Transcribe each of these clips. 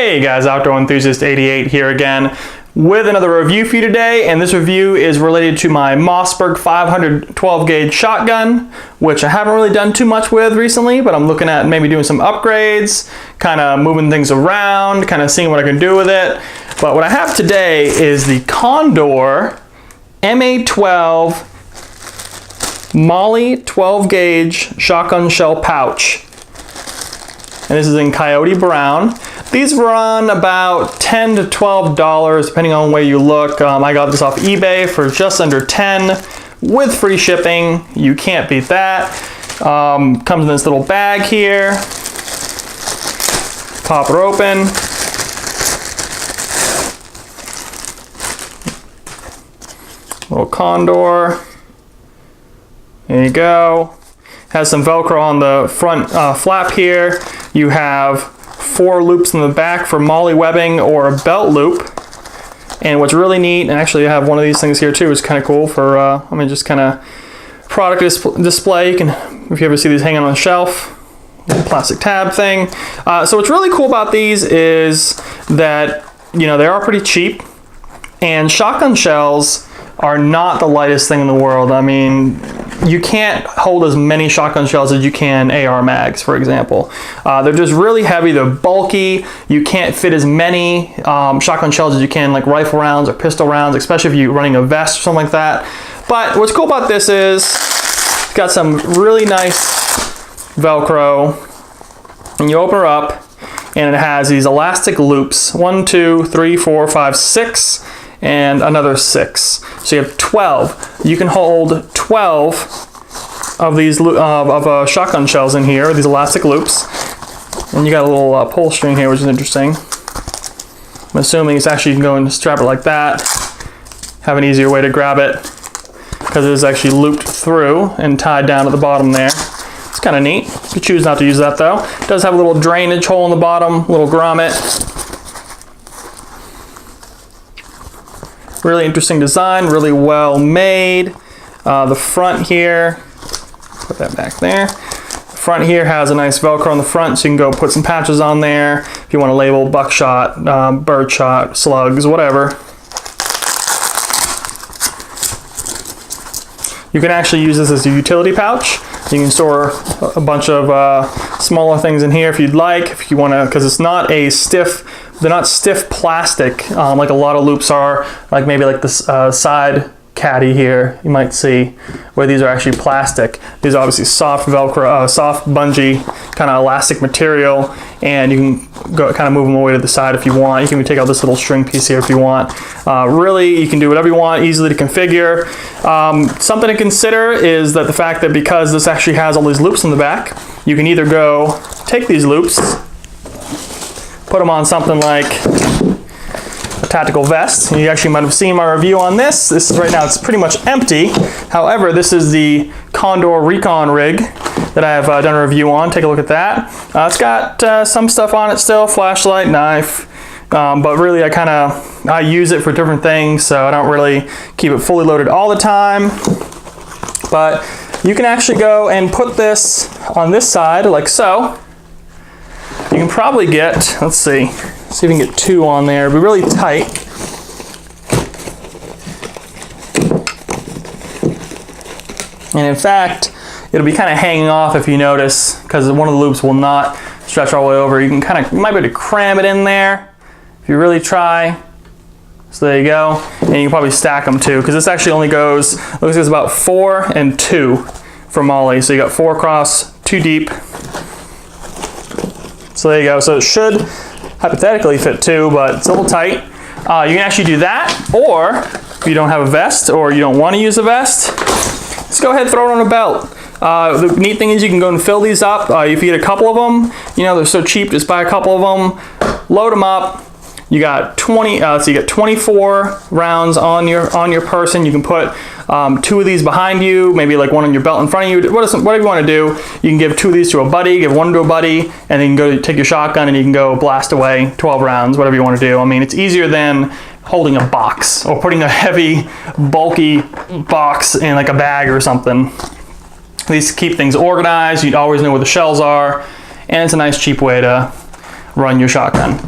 Hey guys, Outdoor Enthusiast 88 here again with another review for you today, and this review is related to my Mossberg 512 gauge shotgun, which I haven't really done too much with recently, but I'm looking at maybe doing some upgrades, kind of moving things around, kind of seeing what I can do with it. But what I have today is the Condor MA12 Molly 12 gauge shotgun shell pouch. And this is in Coyote Brown. These run about $10 to $12 depending on where you look. I got this off eBay for just under $10 with free shipping. You can't beat that. Comes in this little bag here. Pop it open. Little Condor. There you go. Has some Velcro on the front flap here. You have 4 loops in the back for molly webbing or a belt loop. And what's really neat, and actually I have one of these things here too, is kind of cool for, just kind of product display. You can, if you ever see these hanging on a shelf, little plastic tab thing. So what's really cool about these is that, they are pretty cheap, and shotgun shells are not the lightest thing in the world. I mean, you can't hold as many shotgun shells as you can AR mags, for example. They're just really heavy, they're bulky. You can't fit as many shotgun shells as you can like rifle rounds or pistol rounds, especially if you're running a vest or something like that. But what's cool about this is it's got some really nice Velcro, and you open her up and it has these elastic loops, 1, 2, 3, 4, 5, 6, and another 6. So you have 12. You can hold 12 of these shotgun shells in here, these elastic loops. And you got a little pull string here, which is interesting. I'm assuming it's actually, you can go and strap it like that. Have an easier way to grab it, because it is actually looped through and tied down at the bottom there. It's kind of neat. You can choose not to use that though. It does have a little drainage hole in the bottom, little grommet. Really interesting design, really well made. The front here, put that back there. The front here has a nice Velcro on the front, so you can go put some patches on there if you want to label buckshot, birdshot, slugs, whatever. You can actually use this as a utility pouch. You can store a bunch of smaller things in here if you'd like, if you want to, because it's not a stiff. They're not stiff plastic like a lot of loops are, like maybe like this side caddy here you might see, where these are actually plastic. These are obviously soft Velcro, soft bungee kind of elastic material, and you can go kind of move them away to the side if you want. You can even take out this little string piece here if you want. Really, you can do whatever you want, easily to configure. Something to consider is that the fact that because this actually has all these loops in the back, you can either go take these loops, put them on something like a tactical vest. You actually might have seen my review on this. This is right now, it's pretty much empty. However, this is the Condor Recon rig that I have done a review on. Take a look at that. It's got some stuff on it still, flashlight, knife, but really I use it for different things, so I don't really keep it fully loaded all the time. But you can actually go and put this on this side like so. You can probably get, let's see if we can get 2 on there. It'll be really tight. And in fact, it'll be kind of hanging off if you notice, because one of the loops will not stretch all the way over. You can you might be able to cram it in there if you really try. So there you go. And you can probably stack them too, because this actually only goes, looks like it's about 4 and 2 for molly. So you got 4 across, 2 deep. So there you go. So it should hypothetically fit 2, but it's a little tight. You can actually do that, or if you don't have a vest or you don't want to use a vest, just go ahead and throw it on a belt. The neat thing is you can go and fill these up. If you get a couple of them, they're so cheap, just buy a couple of them, load them up. You got 20. So you got 24 rounds on your person. You can put 2 of these behind you, maybe like one on your belt in front of you. Whatever you want to do, you can give 2 of these to a buddy, give 1 to a buddy, and then you can go take your shotgun and you can go blast away 12 rounds, whatever you want to do. I mean, it's easier than holding a box or putting a heavy, bulky box in like a bag or something. These keep things organized. You always know where the shells are, and it's a nice cheap way to run your shotgun.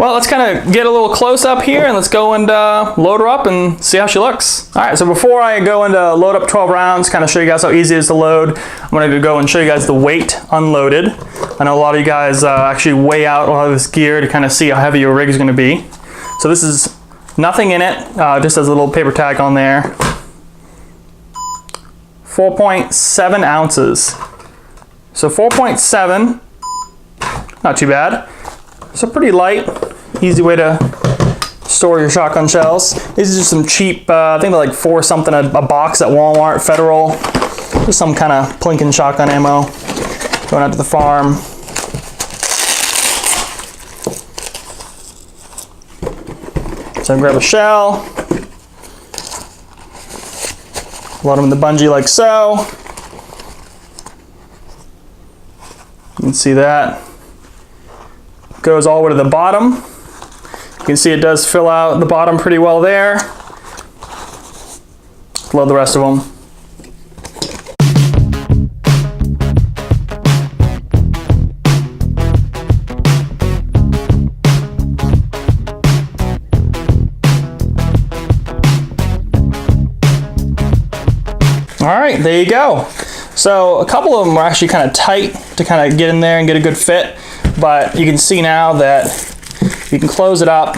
Well, let's kind of get a little close up here and let's go and load her up and see how she looks. All right, so before I go into load up 12 rounds, kind of show you guys how easy it is to load, I'm gonna go and show you guys the weight unloaded. I know a lot of you guys actually weigh out a lot of this gear to kind of see how heavy your rig is gonna be. So this is nothing in it, just has a little paper tag on there. 4.7 ounces. So 4.7, not too bad. So pretty light, easy way to store your shotgun shells. These are just some cheap, I think they're like $4 something a box at Walmart, Federal. Just some kind of plinking shotgun ammo. Going out to the farm. So grab a shell. Load them in the bungee like so. You can see that. Goes all the way to the bottom. You can see it does fill out the bottom pretty well there. Load the rest of them. All right, there you go. So a couple of them are actually kind of tight to kind of get in there and get a good fit, but you can see now that you can close it up,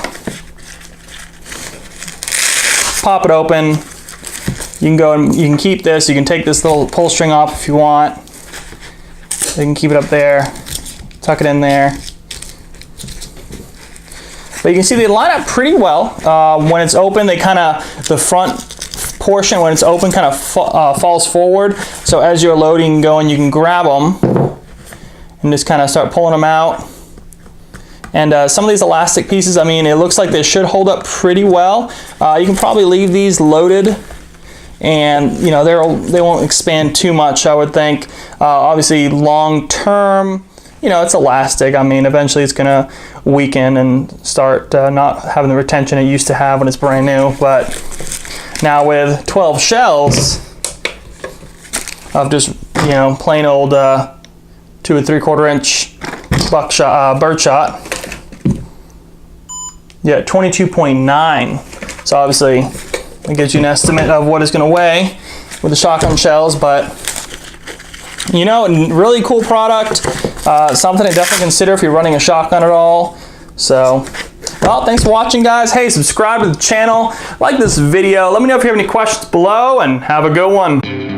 pop it open. You can go and you can keep this. You can take this little pull string off if you want. You can keep it up there, tuck it in there. But you can see they line up pretty well. When it's open, they kind of, the front portion when it's open kind of falls forward. So as you're loading and going, you can grab them and just kind of start pulling them out. And some of these elastic pieces, I mean, it looks like they should hold up pretty well. You can probably leave these loaded and, you know, they won't expand too much, I would think. Obviously, long term, you know, it's elastic. I mean, eventually it's going to weaken and start not having the retention it used to have when it's brand new. But now with 12 shells of just, you know, plain old 2 3/4 inch buckshot, birdshot, yeah, 22.9. So obviously it gives you an estimate of what it's going to weigh with the shotgun shells. But you know, really cool product. Something to definitely consider if you're running a shotgun at all. So, well, thanks for watching, guys. Hey, subscribe to the channel, like this video. Let me know if you have any questions below, and have a good one.